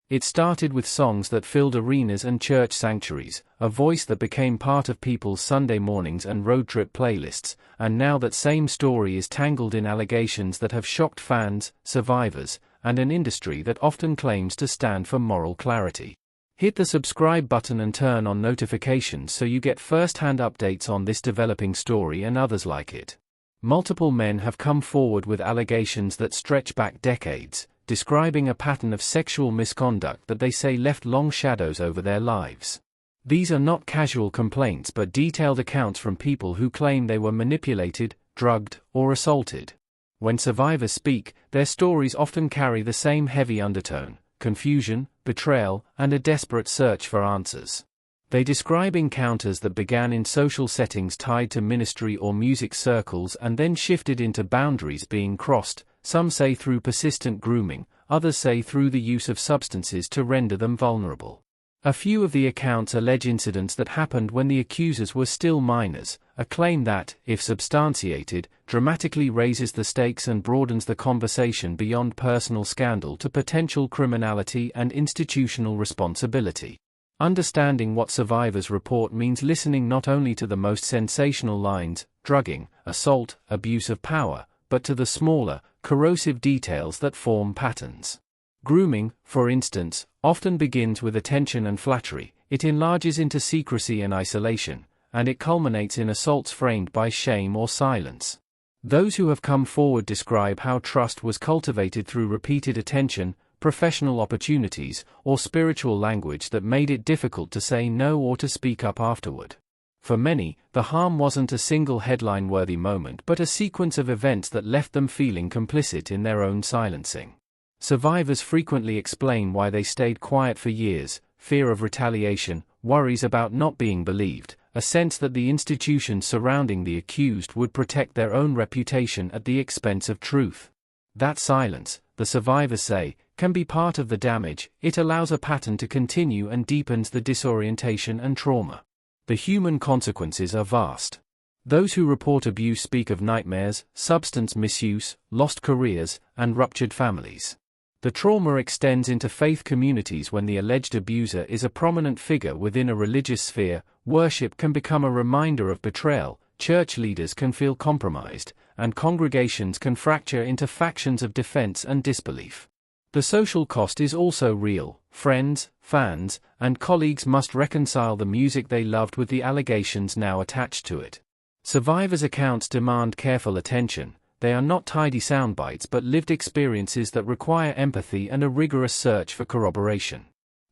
It started with songs that filled arenas and church sanctuaries, a voice that became part of people's Sunday mornings and road trip playlists, and now that same story is tangled in allegations that have shocked fans, survivors, and an industry that often claims to stand for moral clarity. Hit the subscribe button and turn on notifications so you get first-hand updates on this developing story and others like it. Multiple men have come forward with allegations that stretch back decades, describing a pattern of sexual misconduct that they say left long shadows over their lives. These are not casual complaints but detailed accounts from people who claim they were manipulated, drugged, or assaulted. When survivors speak, their stories often carry the same heavy undertone: confusion, betrayal, and a desperate search for answers. They describe encounters that began in social settings tied to ministry or music circles and then shifted into boundaries being crossed, some say through persistent grooming, others say through the use of substances to render them vulnerable. A few of the accounts allege incidents that happened when the accusers were still minors, a claim that, if substantiated, dramatically raises the stakes and broadens the conversation beyond personal scandal to potential criminality and institutional responsibility. Understanding what survivors report means listening not only to the most sensational lines, drugging, assault, abuse of power, but to the smaller, corrosive details that form patterns. Grooming, for instance, often begins with attention and flattery, it enlarges into secrecy and isolation, and it culminates in assaults framed by shame or silence. Those who have come forward describe how trust was cultivated through repeated attention, professional opportunities, or spiritual language that made it difficult to say no or to speak up afterward. For many, the harm wasn't a single headline-worthy moment but a sequence of events that left them feeling complicit in their own silencing. Survivors frequently explain why they stayed quiet for years: fear of retaliation, worries about not being believed, a sense that the institutions surrounding the accused would protect their own reputation at the expense of truth. That silence, the survivors say, can be part of the damage. It allows a pattern to continue and deepens the disorientation and trauma. The human consequences are vast. Those who report abuse speak of nightmares, substance misuse, lost careers, and ruptured families. The trauma extends into faith communities when the alleged abuser is a prominent figure within a religious sphere. Worship can become a reminder of betrayal, church leaders can feel compromised, and congregations can fracture into factions of defense and disbelief. The social cost is also real. Friends, fans, and colleagues must reconcile the music they loved with the allegations now attached to it. Survivors' accounts demand careful attention. They are not tidy soundbites but lived experiences that require empathy and a rigorous search for corroboration.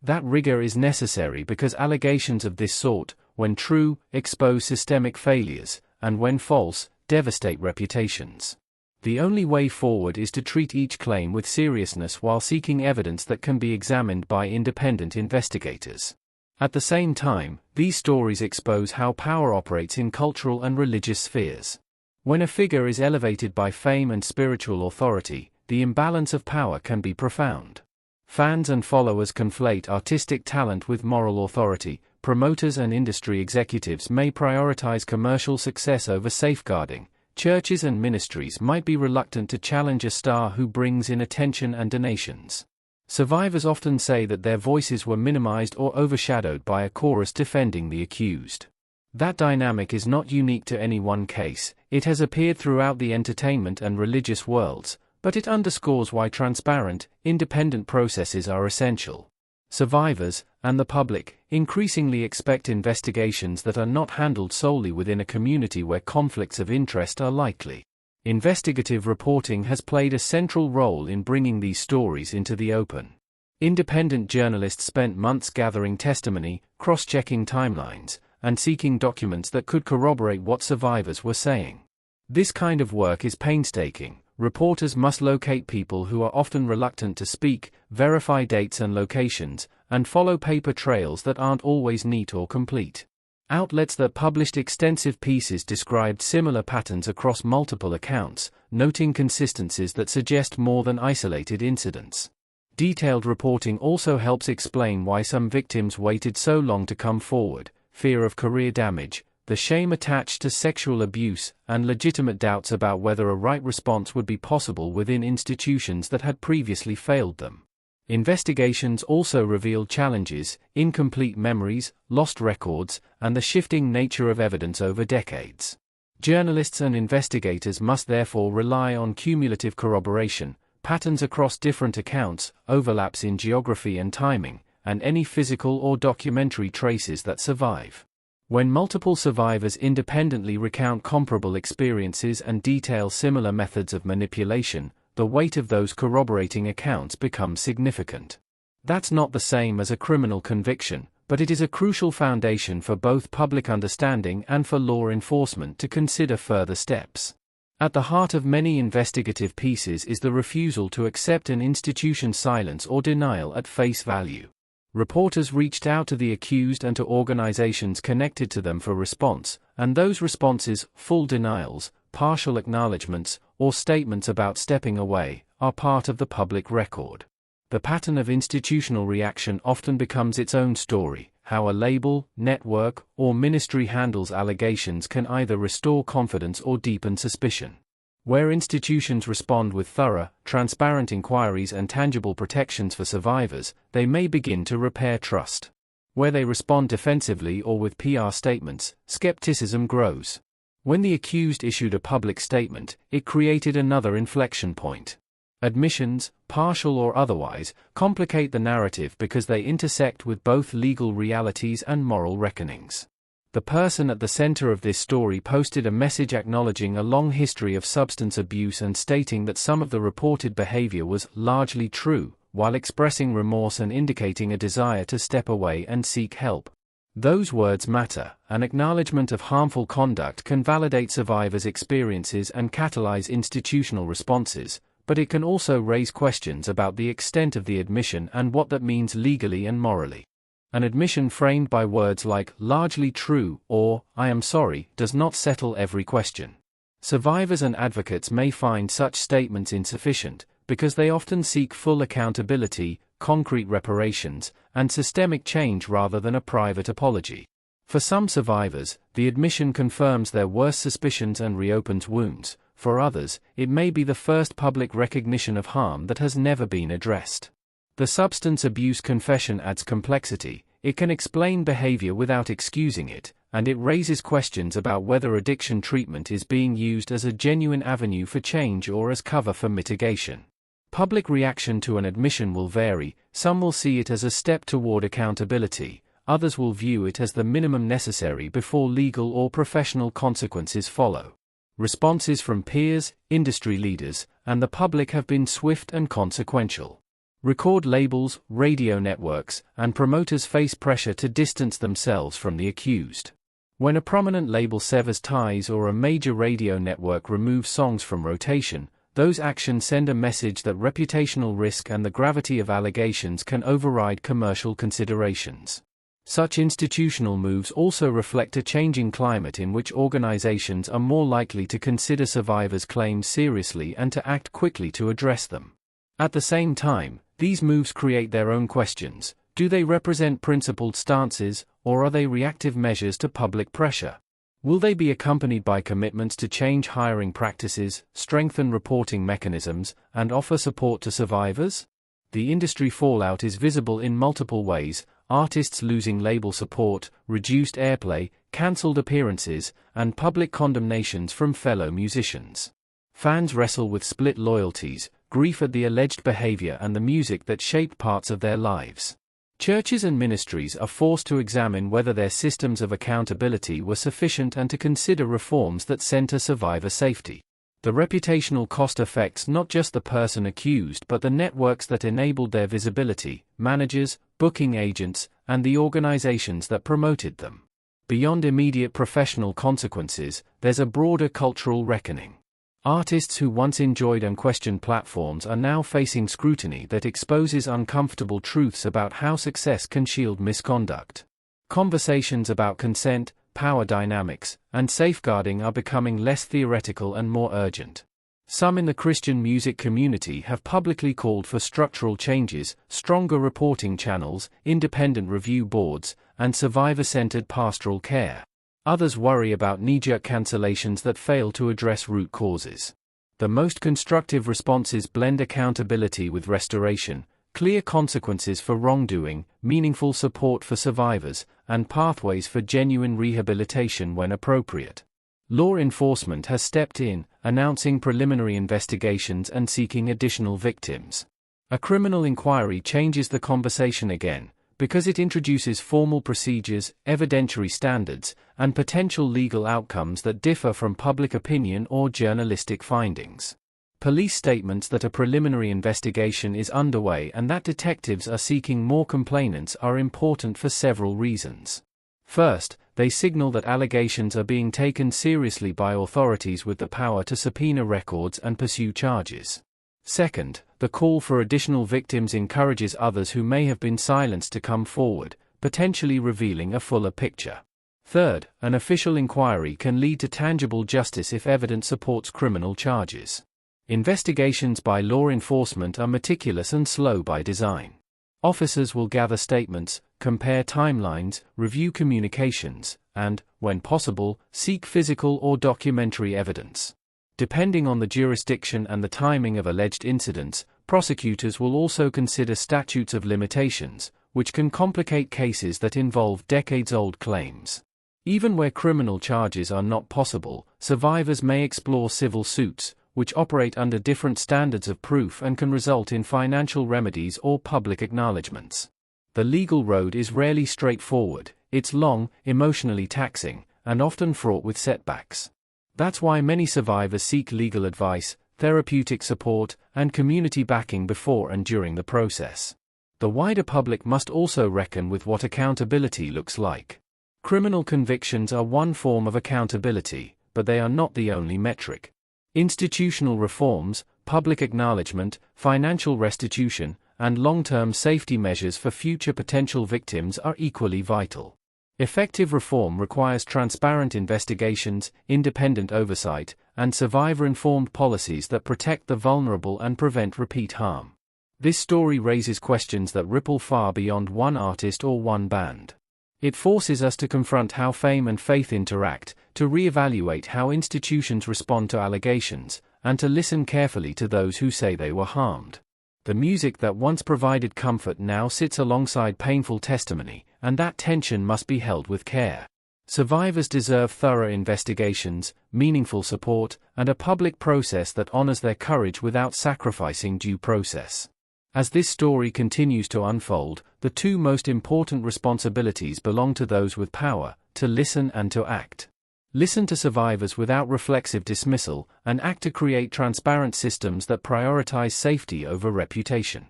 That rigor is necessary because allegations of this sort, when true, expose systemic failures, and when false, devastate reputations. The only way forward is to treat each claim with seriousness while seeking evidence that can be examined by independent investigators. At the same time, these stories expose how power operates in cultural and religious spheres. When a figure is elevated by fame and spiritual authority, the imbalance of power can be profound. Fans and followers conflate artistic talent with moral authority. Promoters and industry executives may prioritize commercial success over safeguarding. Churches and ministries might be reluctant to challenge a star who brings in attention and donations. Survivors often say that their voices were minimized or overshadowed by a chorus defending the accused. That dynamic is not unique to any one case. It has appeared throughout the entertainment and religious worlds, but it underscores why transparent, independent processes are essential. Survivors, and the public, increasingly expect investigations that are not handled solely within a community where conflicts of interest are likely. Investigative reporting has played a central role in bringing these stories into the open. Independent journalists spent months gathering testimony, cross-checking timelines, and seeking documents that could corroborate what survivors were saying. This kind of work is painstaking. Reporters must locate people who are often reluctant to speak, verify dates and locations, and follow paper trails that aren't always neat or complete. Outlets that published extensive pieces described similar patterns across multiple accounts, noting consistencies that suggest more than isolated incidents. Detailed reporting also helps explain why some victims waited so long to come forward: fear of career damage, the shame attached to sexual abuse, and legitimate doubts about whether a right response would be possible within institutions that had previously failed them. Investigations also reveal challenges, incomplete memories, lost records, and the shifting nature of evidence over decades. Journalists and investigators must therefore rely on cumulative corroboration, patterns across different accounts, overlaps in geography and timing, and any physical or documentary traces that survive. When multiple survivors independently recount comparable experiences and detail similar methods of manipulation, the weight of those corroborating accounts becomes significant. That's not the same as a criminal conviction, but it is a crucial foundation for both public understanding and for law enforcement to consider further steps. At the heart of many investigative pieces is the refusal to accept an institution's silence or denial at face value. Reporters reached out to the accused and to organizations connected to them for response, and those responses, full denials, partial acknowledgments, or statements about stepping away, are part of the public record. The pattern of institutional reaction often becomes its own story. How a label, network, or ministry handles allegations can either restore confidence or deepen suspicion. Where institutions respond with thorough, transparent inquiries and tangible protections for survivors, they may begin to repair trust. Where they respond defensively or with PR statements, skepticism grows. When the accused issued a public statement, it created another inflection point. Admissions, partial or otherwise, complicate the narrative because they intersect with both legal realities and moral reckonings. The person at the center of this story posted a message acknowledging a long history of substance abuse and stating that some of the reported behavior was largely true, while expressing remorse and indicating a desire to step away and seek help. Those words matter. An acknowledgement of harmful conduct can validate survivors' experiences and catalyze institutional responses, but it can also raise questions about the extent of the admission and what that means legally and morally. An admission framed by words like largely true or I am sorry does not settle every question. Survivors and advocates may find such statements insufficient because they often seek full accountability, concrete reparations, and systemic change rather than a private apology. For some survivors, the admission confirms their worst suspicions and reopens wounds. For others, it may be the first public recognition of harm that has never been addressed. The substance abuse confession adds complexity. It can explain behavior without excusing it, and it raises questions about whether addiction treatment is being used as a genuine avenue for change or as cover for mitigation. Public reaction to an admission will vary. Some will see it as a step toward accountability, others will view it as the minimum necessary before legal or professional consequences follow. Responses from peers, industry leaders, and the public have been swift and consequential. Record labels, radio networks, and promoters face pressure to distance themselves from the accused. When a prominent label severs ties or a major radio network removes songs from rotation, those actions send a message that reputational risk and the gravity of allegations can override commercial considerations. Such institutional moves also reflect a changing climate in which organizations are more likely to consider survivors' claims seriously and to act quickly to address them. At the same time, these moves create their own questions. Do they represent principled stances, or are they reactive measures to public pressure? Will they be accompanied by commitments to change hiring practices, strengthen reporting mechanisms, and offer support to survivors? The industry fallout is visible in multiple ways: artists losing label support, reduced airplay, cancelled appearances, and public condemnations from fellow musicians. Fans wrestle with split loyalties, grief at the alleged behavior and the music that shaped parts of their lives. Churches and ministries are forced to examine whether their systems of accountability were sufficient and to consider reforms that center survivor safety. The reputational cost affects not just the person accused but the networks that enabled their visibility, managers, booking agents, and the organizations that promoted them. Beyond immediate professional consequences, there's a broader cultural reckoning. Artists who once enjoyed unquestioned platforms are now facing scrutiny that exposes uncomfortable truths about how success can shield misconduct. Conversations about consent, power dynamics, and safeguarding are becoming less theoretical and more urgent. Some in the Christian music community have publicly called for structural changes, stronger reporting channels, independent review boards, and survivor-centered pastoral care. Others worry about knee-jerk cancellations that fail to address root causes. The most constructive responses blend accountability with restoration, clear consequences for wrongdoing, meaningful support for survivors, and pathways for genuine rehabilitation when appropriate. Law enforcement has stepped in, announcing preliminary investigations and seeking additional victims. A criminal inquiry changes the conversation again, because it introduces formal procedures, evidentiary standards, and potential legal outcomes that differ from public opinion or journalistic findings. Police statements that a preliminary investigation is underway and that detectives are seeking more complainants are important for several reasons. First, they signal that allegations are being taken seriously by authorities with the power to subpoena records and pursue charges. Second, the call for additional victims encourages others who may have been silenced to come forward, potentially revealing a fuller picture. Third, an official inquiry can lead to tangible justice if evidence supports criminal charges. Investigations by law enforcement are meticulous and slow by design. Officers will gather statements, compare timelines, review communications, and, when possible, seek physical or documentary evidence. Depending on the jurisdiction and the timing of alleged incidents, prosecutors will also consider statutes of limitations, which can complicate cases that involve decades-old claims. Even where criminal charges are not possible, survivors may explore civil suits, which operate under different standards of proof and can result in financial remedies or public acknowledgments. The legal road is rarely straightforward, it's long, emotionally taxing, and often fraught with setbacks. That's why many survivors seek legal advice, therapeutic support, and community backing before and during the process. The wider public must also reckon with what accountability looks like. Criminal convictions are one form of accountability, but they are not the only metric. Institutional reforms, public acknowledgement, financial restitution, and long-term safety measures for future potential victims are equally vital. Effective reform requires transparent investigations, independent oversight, and survivor-informed policies that protect the vulnerable and prevent repeat harm. This story raises questions that ripple far beyond one artist or one band. It forces us to confront how fame and faith interact, to reevaluate how institutions respond to allegations, and to listen carefully to those who say they were harmed. The music that once provided comfort now sits alongside painful testimony, and that tension must be held with care. Survivors deserve thorough investigations, meaningful support, and a public process that honors their courage without sacrificing due process. As this story continues to unfold, the two most important responsibilities belong to those with power: to listen and to act. Listen to survivors without reflexive dismissal, and act to create transparent systems that prioritize safety over reputation.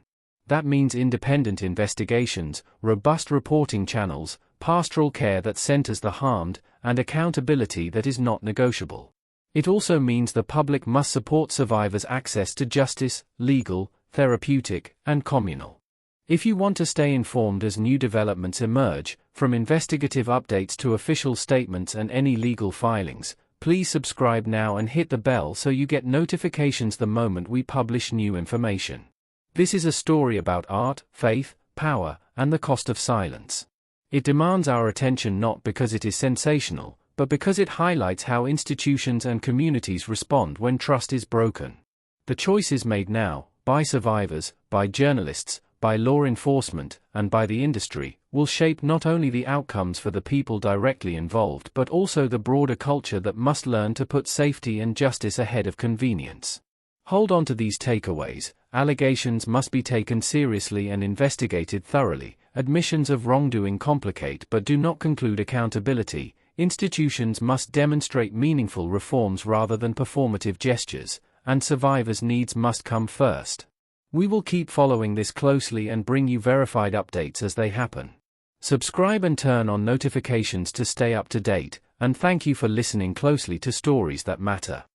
That means independent investigations, robust reporting channels, pastoral care that centers the harmed, and accountability that is not negotiable. It also means the public must support survivors' access to justice, legal, therapeutic, and communal. If you want to stay informed as new developments emerge, from investigative updates to official statements and any legal filings, please subscribe now and hit the bell so you get notifications the moment we publish new information. This is a story about art, faith, power, and the cost of silence. It demands our attention not because it is sensational, but because it highlights how institutions and communities respond when trust is broken. The choices made now, by survivors, by journalists, by law enforcement, and by the industry, will shape not only the outcomes for the people directly involved but also the broader culture that must learn to put safety and justice ahead of convenience. Hold on to these takeaways: allegations must be taken seriously and investigated thoroughly, admissions of wrongdoing complicate but do not conclude accountability, institutions must demonstrate meaningful reforms rather than performative gestures, and survivors' needs must come first. We will keep following this closely and bring you verified updates as they happen. Subscribe and turn on notifications to stay up to date, and thank you for listening closely to Stories That Matter.